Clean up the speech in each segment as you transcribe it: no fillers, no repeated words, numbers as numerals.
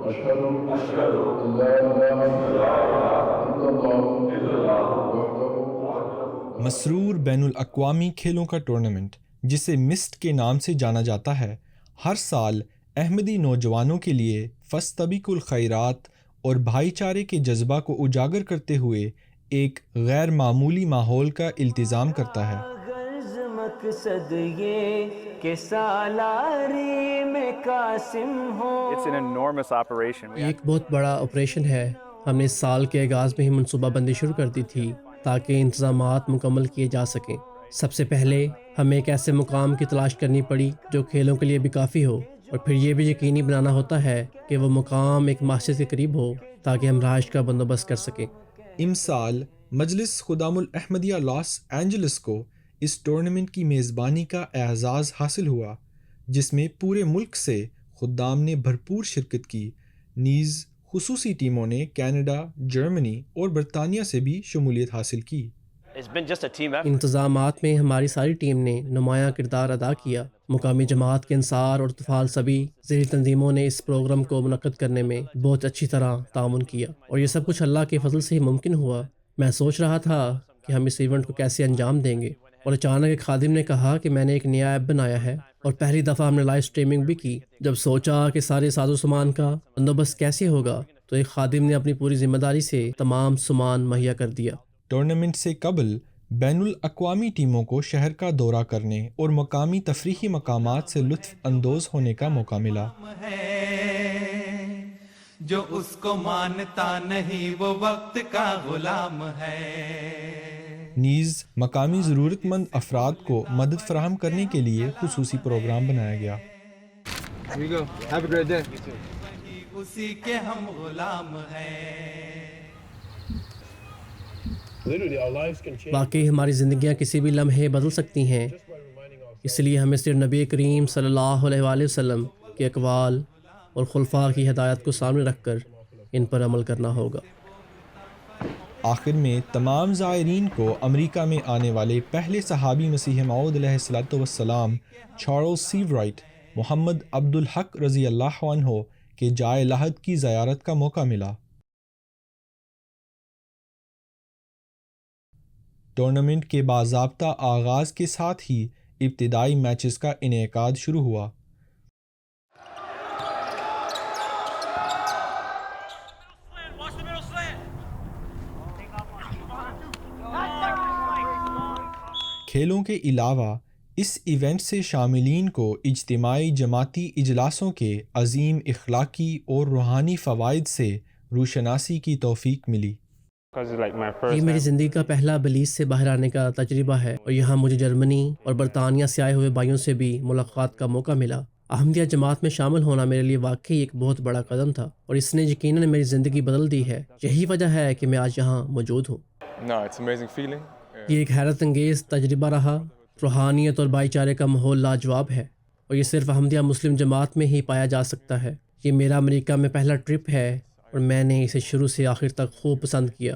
أشهد أن لا إله إلا الله وحده مسرور بین الاقوامی کھیلوں کا ٹورنامنٹ جسے مسٹ کے نام سے جانا جاتا ہے ہر سال احمدی نوجوانوں کے لیے فاستبقوا الخیرات اور بھائی چارے کے جذبہ کو اجاگر کرتے ہوئے ایک غیر معمولی ماحول کا التزام کرتا ہے۔ مقصد یہ کہ سالاری میں قاسم ہو۔ یہ ایک بہت بڑا آپریشن ہے۔ ہم نے اس سال کے آغاز میں ہی منصوبہ بندی شروع کر دی تھی تاکہ انتظامات مکمل کیے جا سکیں۔ سب سے پہلے ہمیں ایک ایسے مقام کی تلاش کرنی پڑی جو کھیلوں کے لیے بھی کافی ہو، اور پھر یہ بھی یقینی بنانا ہوتا ہے کہ وہ مقام ایک مسجد کے قریب ہو تاکہ ہم رہائش کا بندوبست کر سکیں۔ امسال مجلس خدام الاحمدیہ لاس اینجلس کو اس ٹورنامنٹ کی میزبانی کا اعزاز حاصل ہوا، جس میں پورے ملک سے خدام نے بھرپور شرکت کی، نیز خصوصی ٹیموں نے کینیڈا، جرمنی اور برطانیہ سے بھی شمولیت حاصل کی۔ انتظامات میں ہماری ساری ٹیم نے نمایاں کردار ادا کیا۔ مقامی جماعت کے انصار اور اطفال سبھی ذیلی تنظیموں نے اس پروگرام کو منعقد کرنے میں بہت اچھی طرح تعاون کیا، اور یہ سب کچھ اللہ کے فضل سے ہی ممکن ہوا۔ میں سوچ رہا تھا کہ ہم اس ایونٹ کو کیسے انجام دیں گے، اور اچانک ایک خادم نے کہا کہ میں نے ایک نیا ایپ بنایا ہے، اور پہلی دفعہ ہم نے لائیو سٹریمنگ بھی کی۔ جب سوچا کہ سارے ساز و سامان کا بندوبست کیسے ہوگا، تو ایک خادم نے اپنی پوری ذمہ داری سے تمام سامان مہیا کر دیا۔ ٹورنامنٹ سے قبل بین الاقوامی ٹیموں کو شہر کا دورہ کرنے اور مقامی تفریحی مقامات سے لطف اندوز ہونے کا موقع ملا۔ جو اس کو مانتا نہیں وہ وقت کا غلام ہے۔ نیز مقامی ضرورت مند افراد کو مدد فراہم کرنے کے لیے خصوصی پروگرام بنایا گیا۔ اسی کے ہم غلام ہیں۔ واقعی ہماری زندگیاں کسی بھی لمحے بدل سکتی ہیں، اس لیے ہمیں صرف نبی کریم صلی اللہ علیہ وآلہ وسلم کے اقوال اور خلفاء کی ہدایت کو سامنے رکھ کر ان پر عمل کرنا ہوگا۔ آخر میں تمام زائرین کو امریکہ میں آنے والے پہلے صحابی مسیح موعود علیہ الصلوۃ والسلام چارلز سیورائٹ محمد عبد الحق رضی اللہ عنہ کے جائے لحد کی زیارت کا موقع ملا۔ ٹورنامنٹ کے باضابطہ آغاز کے ساتھ ہی ابتدائی میچز کا انعقاد شروع ہوا۔ کھیلوں کے علاوہ اس ایونٹ سے شاملین کو اجتماعی جماعتی اجلاسوں کے عظیم اخلاقی اور روحانی فوائد سے روشناسی کی توفیق ملی۔ یہ میری زندگی کا پہلا بلیس سے باہر آنے کا تجربہ ہے، اور یہاں مجھے جرمنی اور برطانیہ سے آئے ہوئے بھائیوں سے بھی ملاقات کا موقع ملا۔ احمدیہ جماعت میں شامل ہونا میرے لیے واقعی ایک بہت بڑا قدم تھا، اور اس نے یقیناً میری زندگی بدل دی ہے۔ یہی وجہ ہے کہ میں آج یہاں موجود ہوں۔ یہ ایک حیرت انگیز تجربہ رہا۔ روحانیت اور بھائی چارے کا ماحول لاجواب ہے، اور یہ صرف احمدیہ مسلم جماعت میں ہی پایا جا سکتا ہے۔ یہ میرا امریکہ میں پہلا ٹرپ ہے، اور میں نے اسے شروع سے آخر تک خوب پسند کیا۔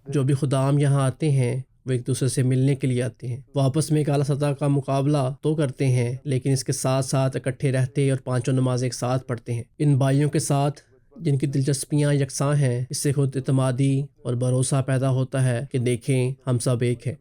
جو بھی خدام یہاں آتے ہیں وہ ایک دوسرے سے ملنے کے لیے آتے ہیں۔ وہ آپس میں ایک اعلیٰ سطح کا مقابلہ تو کرتے ہیں، لیکن اس کے ساتھ ساتھ اکٹھے رہتے اور پانچوں نمازیں ایک ساتھ پڑھتے ہیں۔ ان بھائیوں کے ساتھ جن کی دلچسپیاں یکساں ہیں، اس سے خود اعتمادی اور بھروسہ پیدا ہوتا ہے کہ دیکھیں ہم سب ایک ہیں۔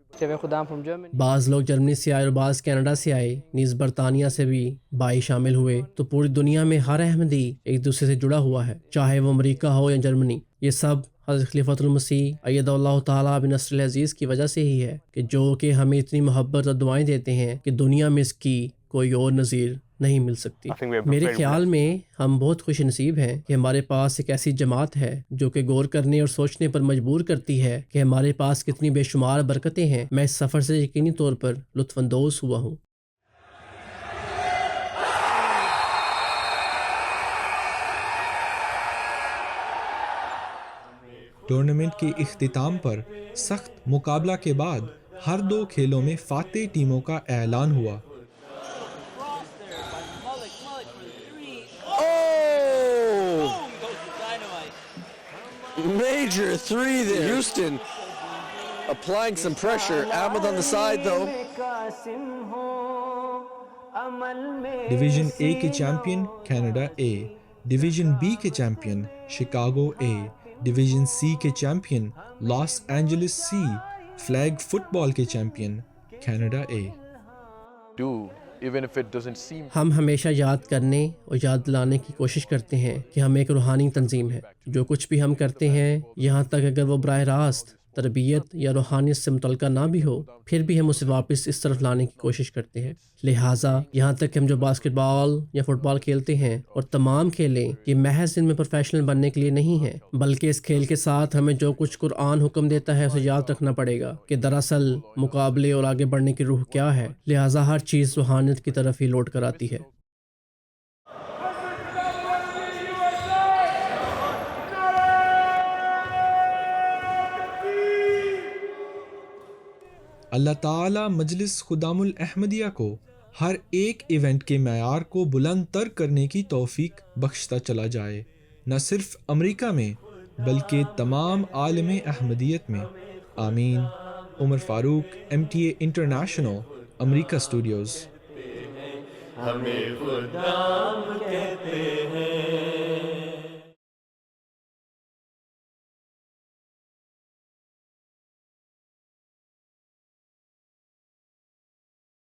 بعض لوگ جرمنی سے آئے اور بعض کینیڈا سے آئے، نیز برطانیہ سے بھی بھائی شامل ہوئے۔ تو پوری دنیا میں ہر احمدی ایک دوسرے سے جڑا ہوا ہے، چاہے وہ امریکہ ہو یا جرمنی۔ یہ سب حضرت خلیفۃ المسیح ایدہ اللہ تعالیٰ بنصر العزیز کی وجہ سے ہی ہے، کہ جو کہ ہمیں اتنی محبت اور دعائیں دیتے ہیں کہ دنیا میں اس کی کوئی اور نظیر نہیں مل سکتی۔ میرے خیال میں ہم بہت خوش نصیب ہیں کہ ہمارے پاس ایک ایسی جماعت ہے جو کہ غور کرنے اور سوچنے پر مجبور کرتی ہے کہ ہمارے پاس کتنی بے شمار برکتیں ہیں۔ میں اس سفر سے یقینی طور پر لطف اندوز ہوا ہوں۔ ٹورنامنٹ کے اختتام پر سخت مقابلہ کے بعد ہر دو کھیلوں میں فاتح ٹیموں کا اعلان ہوا۔ Major three there. Houston applying some pressure. Ahmed on the side though. عمل میں ڈویژن اے کے champion Canada A, division B کے champion Chicago A, division C کے champion Los Angeles C, flag football کے champion Canada A. do, even if it doesn't seem. ہم ہمیشہ یاد کرنے اور یاد دلانے کی کوشش کرتے ہیں کہ ہم ایک روحانی تنظیم ہے۔ جو کچھ بھی ہم کرتے ہیں، یہاں تک اگر وہ براہ راست تربیت یا روحانیت سے متعلقہ نہ بھی ہو، پھر بھی ہم اسے واپس اس طرف لانے کی کوشش کرتے ہیں۔ لہٰذا یہاں تک کہ ہم جو باسکٹ بال یا فٹ بال کھیلتے ہیں اور تمام کھیلیں، یہ محض ان میں پروفیشنل بننے کے لیے نہیں ہیں، بلکہ اس کھیل کے ساتھ ہمیں جو کچھ قرآن حکم دیتا ہے اسے یاد رکھنا پڑے گا کہ دراصل مقابلے اور آگے بڑھنے کی روح کیا ہے۔ لہٰذا ہر چیز روحانیت کی طرف ہی لوٹ کر آتی ہے۔ اللہ تعالیٰ مجلس خدام الاحمدیہ کو ہر ایک ایونٹ کے معیار کو بلند تر کرنے کی توفیق بخشتا چلا جائے، نہ صرف امریکہ میں بلکہ تمام عالم احمدیت میں، آمین۔ عمر فاروق، MTA انٹرنیشنل، امریکہ اسٹوڈیوز۔ ہمیں خدام کہتے ہیں۔